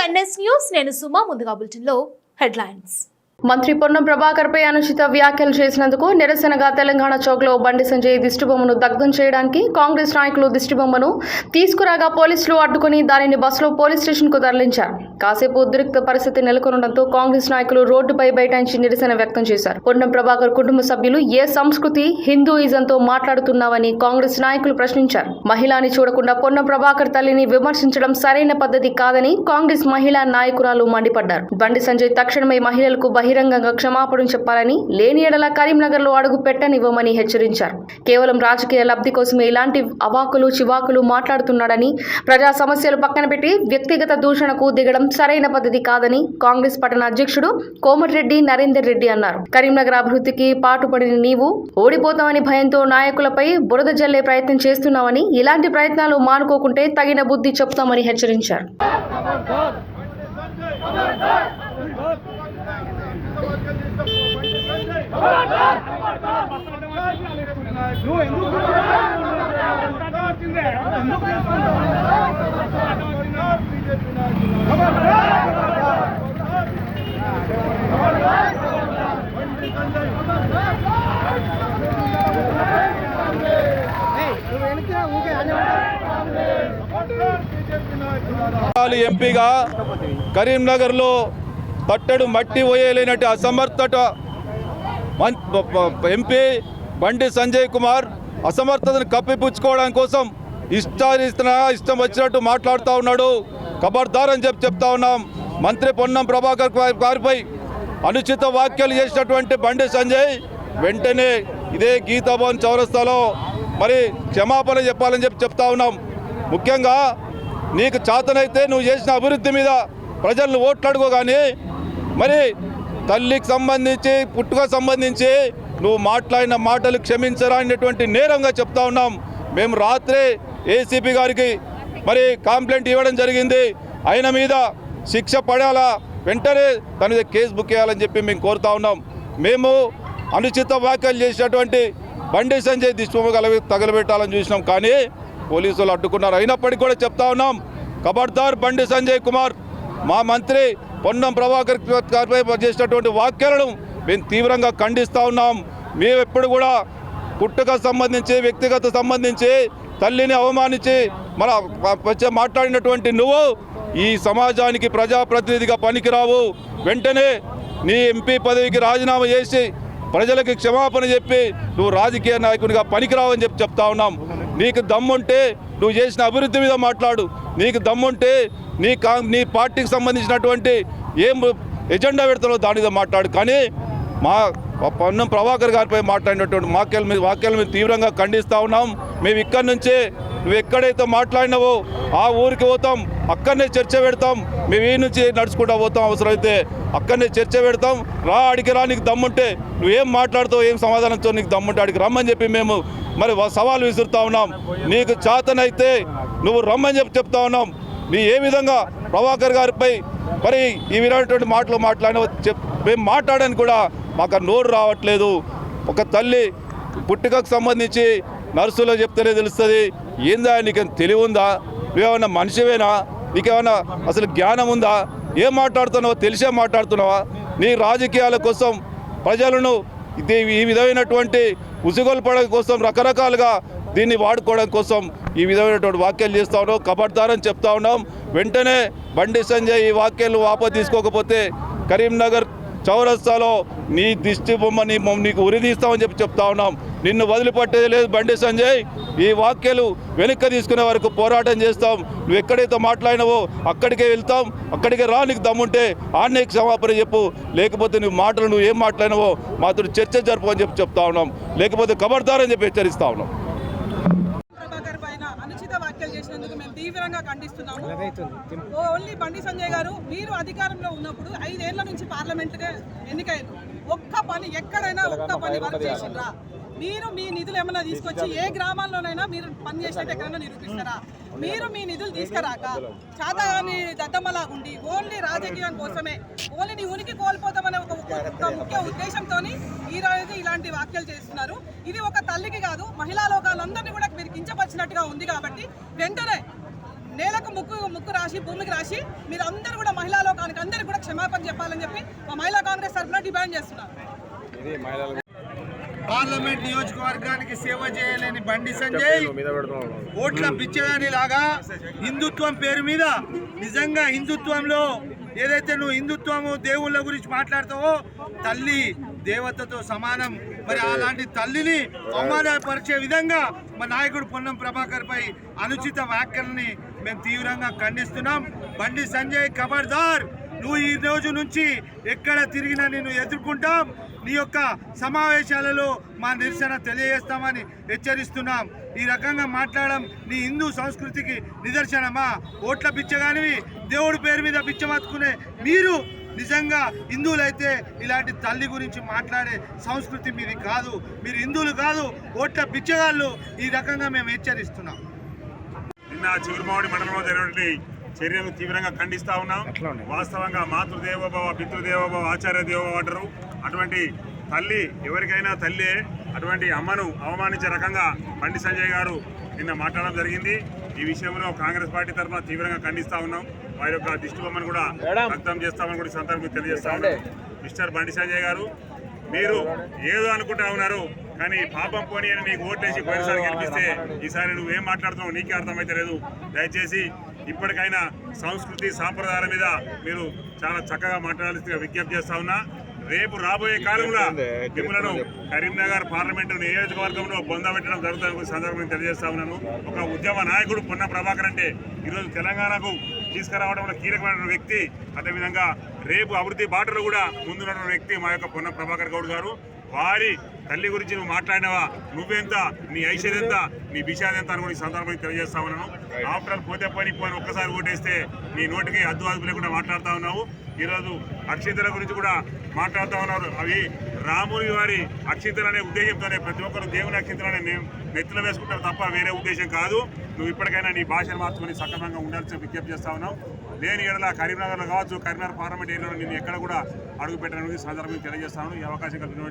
NS news నేను సుమా ముందుగా బులెటిన్లో హెడ్లైన్స్. మంత్రి పొన్నం ప్రభాకర్ పై అనుచిత వ్యాఖ్యలు చేసినందుకు నిరసనగా తెలంగాణ చౌక్లో బండి సంజయ్ దిష్టిబొమ్మను దగ్ధం చేయడానికి కాంగ్రెస్ నాయకులు దిష్టిబొమ్మను తీసుకురాగా పోలీసులు అడ్డుకుని దానిని బస్సులో పోలీస్ స్టేషన్ కు తరలించారు. కాసేపు ఉద్రిక్త పరిస్థితి నెలకొనడంతో కాంగ్రెస్ నాయకులు రోడ్డుపై బైఠాయించి నిరసన వ్యక్తం చేశారు. పొన్నం ప్రభాకర్ కుటుంబ సభ్యులు ఏ సంస్కృతి హిందూయిజంతో మాట్లాడుతున్నావని కాంగ్రెస్ నాయకులు ప్రశ్నించారు. మహిళని చూడకుండా పొన్నం ప్రభాకర్ తల్లిని విమర్శించడం సరైన పద్ధతి కాదని కాంగ్రెస్ మహిళా నాయకురాలు మండిపడ్డారు. బండి సంజయ్ తక్షణమే మహిళలకు బహిరంగంగా క్షమాపణ చెప్పాలని, లేని ఎడల కరీంనగర్ లో అడుగు పెట్టనివ్వమని హెచ్చరించారు. కేవలం రాజకీయ లబ్ధి కోసమే ఇలాంటి అవాకులు చివాకులు మాట్లాడుతున్నాడని, ప్రజా సమస్యలు పక్కన పెట్టి వ్యక్తిగత దూషణకు దిగడం సరైన పద్ధతి కాదని కాంగ్రెస్ పట్టణ అధ్యక్షుడు కోమటిరెడ్డి నరేందర్ రెడ్డి అన్నారు. కరీంనగర్ అభివృద్ధికి పాటుపడిన నీవు ఓడిపోతామని భయంతో నాయకులపై బురద జల్లే ప్రయత్నం చేస్తున్నావని, ఇలాంటి ప్రయత్నాలు మానుకోకుంటే తగిన బుద్ధి చెప్తామని హెచ్చరించారు. ఎంపీగా కరీంనగర్లో తట్టడు మట్టి పోయలేనట్టు అసమర్థత ఎంపీ బండి సంజయ్ కుమార్ అసమర్థతను కప్పిపుచ్చుకోవడం కోసం ఇష్టం వచ్చినట్టు మాట్లాడుతూ ఉన్నాడు. ఖబర్దార్ అని చెప్తా ఉన్నాం. మంత్రి పొన్నం ప్రభాకర్ గారిపై అనుచిత వ్యాఖ్యలు చేసినటువంటి బండి సంజయ్ వెంటనే ఇదే గీతాభవన్ చౌరస్తాలో మరి క్షమాపణ చెప్పాలని చెప్తా ఉన్నాం. ముఖ్యంగా నీకు చేతనైతే నువ్వు చేసిన అభివృద్ధి మీద ప్రజలను ఓట్లు అడుగు, కానీ మరి తల్లికి సంబంధించి పుట్టుకకు సంబంధించి నువ్వు మాట్లాడిన మాటలు క్షమించరానటువంటి నేరంగా చెప్తా ఉన్నాం. మేము రాత్రే ఏసీపీ గారికి మరి కంప్లైంట్ ఇవ్వడం జరిగింది. ఆయన మీద శిక్ష పడాలా, వెంటనే తన మీద కేసు బుక్ చేయాలని చెప్పి మేము కోరుతా ఉన్నాం. మేము అనుచిత వ్యాఖ్యలు చేసినటువంటి బండి సంజయ్ దిష్టిబొమ్మ తగలబెట్టాలని చూసినాం, కానీ పోలీసులు అడ్డుకున్నారు. అయినప్పటికీ కూడా చెప్తా ఉన్నాం, ఖబర్దార్ బండి సంజయ్ కుమార్, మా మంత్రి పొన్నం ప్రభాకర్ గారిపై చేసినటువంటి వ్యాఖ్యలను మేము తీవ్రంగా ఖండిస్తూ ఉన్నాం. మేము ఎప్పుడు కూడా పుట్టుకకు సంబంధించి వ్యక్తిగత సంబంధించి తల్లిని అవమానించి మాట్లాడినటువంటి నువ్వు ఈ సమాజానికి ప్రజాప్రతినిధిగా పనికిరావు. వెంటనే నీ ఎంపీ పదవికి రాజీనామా చేసి ప్రజలకి క్షమాపణ చెప్పి నువ్వు రాజకీయ నాయకునిగా పనికిరావని చెప్తా ఉన్నాం. నీకు దమ్ముంటే నువ్వు చేసిన అభివృద్ధి మీద మాట్లాడు. నీకు దమ్ముంటే నీ పార్టీకి సంబంధించినటువంటి ఏం ఎజెండా పెడతారో దాని మీద మాట్లాడు. కానీ మా పొన్నం ప్రభాకర్ గారిపై మాట్లాడినటువంటి వాక్యాల మీద తీవ్రంగా ఖండిస్తూ ఉన్నాం. మేము ఇక్కడి నుంచే నువ్వు ఎక్కడైతే మాట్లాడినావో ఆ ఊరికి పోతాం, అక్కడనే చర్చ పెడతాం. మేము ఈ నుంచి నడుచుకుంటూ పోతాం, అవసరమైతే అక్కడనే చర్చ పెడతాం. అడిగి రా, నీకు దమ్ముంటే నువ్వేం మాట్లాడుతావు, ఏం సమాధానంతో నీకు దమ్ముంటే అడిగి రమ్మని చెప్పి మేము మరి సవాల్ విసురుతా ఉన్నాం. నీకు చేతనైతే నువ్వు రమ్మని చెప్తా ఉన్నాం. నీ ఏ విధంగా ప్రభాకర్ గారిపై మరి ఈ విధమైనటువంటి మాటలు మేము మాట్లాడడానికి కూడా మాకు నోరు రావట్లేదు. ఒక తల్లి పుట్టుకకు సంబంధించి నర్సులో చెప్తేనే తెలుస్తుంది. ఏందా, నీకేం తెలివి ఉందా, నువ్వేమన్నా మనిషివేనా, నీకేమన్నా అసలు జ్ఞానం ఉందా, ఏం మాట్లాడుతున్నావో తెలిసే మాట్లాడుతున్నావా? నీ రాజకీయాల కోసం ప్రజలను ఈ విధమైనటువంటి ఉసిగొల్పడం కోసం రకరకాలుగా దీన్ని వాడుకోవడం కోసం ఈ విధమైనటువంటి వ్యాఖ్యలు చేస్తూ ఉన్నాం. ఖబర్దార్ అని చెప్తా ఉన్నాం. వెంటనే బండి సంజయ్ ఈ వ్యాఖ్యలు వాపసు తీసుకోకపోతే కరీంనగర్ చౌరస్తాలో నీ దిష్టి బొమ్మ నీకు ఉరిదీస్తామని చెప్తా ఉన్నాం. నిన్ను వదిలిపట్టేది లేదు బండి సంజయ్. ఈ వ్యాఖ్యలు వెనక్కి తీసుకునే వరకు పోరాటం చేస్తాం. నువ్వు ఎక్కడైతే మాట్లాడినావో అక్కడికే వెళ్తాం, అక్కడికే రా. నీకు దమ్ముంటే ఆన్నే క్షమాపణ చెప్పు, లేకపోతే నువ్వు ఏం మాట్లాడినావో మాతో చర్చ జరుపు అని చెప్తా ఉన్నాం. లేకపోతే ఖబర్దార్ అని చెప్పి హెచ్చరిస్తా ఉన్నాం. అనుచిత వ్యాఖ్యలు చేసినందుకు మేము తీవ్రంగా ఖండిస్తున్నాము. ఓన్లీ బండి సంజయ్ గారు, మీరు అధికారంలో ఉన్నప్పుడు 5 ఏళ్ల నుంచి పార్లమెంట్గా ఎన్నికయ్యారు. ఎక్కడైనా ఒక్క పని వర్క్ చేసిండ్రా? మీరు మీ నిధులు ఏమైనా తీసుకొచ్చి ఏ గ్రామాల్లోనైనా మీరు పని చేసినట్టు ఎక్కడైనా నిరూపిస్తారా? మీరు మీ నిధులు తీసుకురాక చాతగాని దద్దమ్మలాగుండి ఓన్లీ రాజకీయం కోసమే, ఓన్లీ నీ ఉనికి కోల్పోతామనే ఒక ముఖ్య ఉద్దేశంతో ఈరోజు ఇలాంటి వ్యాఖ్యలు చేస్తున్నారు. ఇది ఒక తల్లికి కాదు, మహిళా లోకాలందరినీ కూడా మీరు కించపరిచినట్టుగా ఉంది. కాబట్టి వెంటనే నేలకు ముక్కు రాసి భూమికి రాసి మీరు అందరూ కూడా మహిళా లోకానికి అందరికీ కూడా క్షమాపణ చెప్పాలని చెప్పి మా మహిళా కాంగ్రెస్ తరఫున డిమాండ్ చేస్తున్నారు. పార్లమెంట్ నియోజకవర్గానికి సేవ చేయలేని బండి సంజయ్ ఓట్ల పిచ్చగాని లాగా హిందుత్వం పేరు మీద నిజంగా హిందుత్వంలో ఏదైతే నువ్వు హిందుత్వము దేవుళ్ళ గురించి మాట్లాడతావో తల్లి దేవతతో సమానం. మరి అలాంటి తల్లిని అవమానపరిచే విధంగా మా నాయకుడు పొన్నం ప్రభాకర్ పై అనుచిత వ్యాఖ్యలని మేము తీవ్రంగా ఖండిస్తున్నాం. బండి సంజయ్ ఖబర్దార్, నువ్వు ఈ రోజు నుంచి ఎక్కడ తిరిగినా నిన్ను ఎదుర్కొంటాం. నీ యొక్క సమావేశాలలో మా నిరసన తెలియజేస్తామని హెచ్చరిస్తున్నాం. ఈ రకంగా మాట్లాడడం నీ హిందూ సంస్కృతికి నిదర్శనమా? ఓట్ల బిచ్చగానివి దేవుడి పేరు మీద బిచ్చమత్తుకునే మీరు నిజంగా హిందువులైతే ఇలాంటి తల్లి గురించి మాట్లాడే సంస్కృతి మీది కాదు. మీరు హిందువులు కాదు, ఓట్ల బిచ్చగాళ్ళు. ఈ రకంగా మేము హెచ్చరిస్తున్నాం. నిన్న చిగురుమామిడి మండలంలో జరిగినటువంటి చర్యలను తీవ్రంగా ఖండిస్తా ఉన్నాం. వాస్తవంగా మాతృదేవోభవ, పితృదేవోభవ, ఆచార్య దేవోభవ అంటారు. అటువంటి తల్లి ఎవరికైనా తల్లి, అటువంటి అమ్మను అవమానించే రకంగా బండి సంజయ్ గారు నిన్న మాట్లాడడం జరిగింది. ఈ విషయంలో కాంగ్రెస్ పార్టీ తరఫున తీవ్రంగా ఖండిస్తా ఉన్నాం. వారి యొక్క దిష్టి బొమ్మను కూడా వ్యక్తం చేస్తామని కూడా సందర్భంగా తెలియజేస్తా ఉన్నాం. మిస్టర్ బండి సంజయ్ గారు, మీరు ఏదో అనుకుంటా ఉన్నారు, కానీ పాపం పోనీ అని నీకు ఓటేసి పోయినసారి గెలిపిస్తే ఈసారి నువ్వేం మాట్లాడుతున్నావు నీకే అర్థమైతే లేదు. దయచేసి ఇప్పటికైనా సంస్కృతి సాంప్రదాయాల మీద మీరు చాలా చక్కగా మాట్లాడాల్సిందిగా విజ్ఞప్తి చేస్తా ఉన్నా. రేపు రాబోయే కాలంలో మిమ్మలను కరీంనగర్ పార్లమెంటు నియోజకవర్గంలో పొందబెట్టడం జరుగుతుందని సందర్భంగా తెలియజేస్తా ఉన్నాను. ఒక ఉద్యమ నాయకుడు పొన్నం ప్రభాకర్ అంటే ఈరోజు తెలంగాణకు తీసుకురావడంలో కీలకమైన వ్యక్తి. అదేవిధంగా రేపు అభివృద్ధి బాటలో కూడా ముందున్న వ్యక్తి మా యొక్క పొన్నం ప్రభాకర్ గౌడ్ గారు. వారి తల్లి గురించి నువ్వు మాట్లాడినవా, నువ్వెంత, నీ ఐశ్వర్యం ఎంత, నీ విషయాలు ఎంత అని కూడా ఈ సందర్భంగా తెలియజేస్తా ఉన్నాను. ఆఫ్టర్ పోతే పని ఒక్కసారి ఓటేస్తే నీ నోటికి అద్దు అదుపు లేకుండా మాట్లాడుతూ ఉన్నావు. ఈరోజు అక్షింతల గురించి కూడా మాట్లాడుతూ ఉన్నారు. అవి రాముని వారి అక్షింతలు అనే ఉద్దేశంతోనే ప్రతి ఒక్కరు దేవుని అక్షింతలనే నెత్తిలో వేసుకుంటారు తప్ప వేరే ఉద్దేశం కాదు. నువ్వు ఇప్పటికైనా నీ భాషను మార్చుకొని సక్రమంగా ఉండాల్సిన విజ్ఞప్తి చేస్తా ఉన్నావు. లేని ఏడలా కరీంనగర్లో కావచ్చు, కరీంనగర్ పార్లమెంట్ ఏరియాలో నేను ఎక్కడ కూడా అడుగు పెట్టడానికి సందర్భంగా తెలియజేస్తాను. ఈ అవకాశం కలిగిన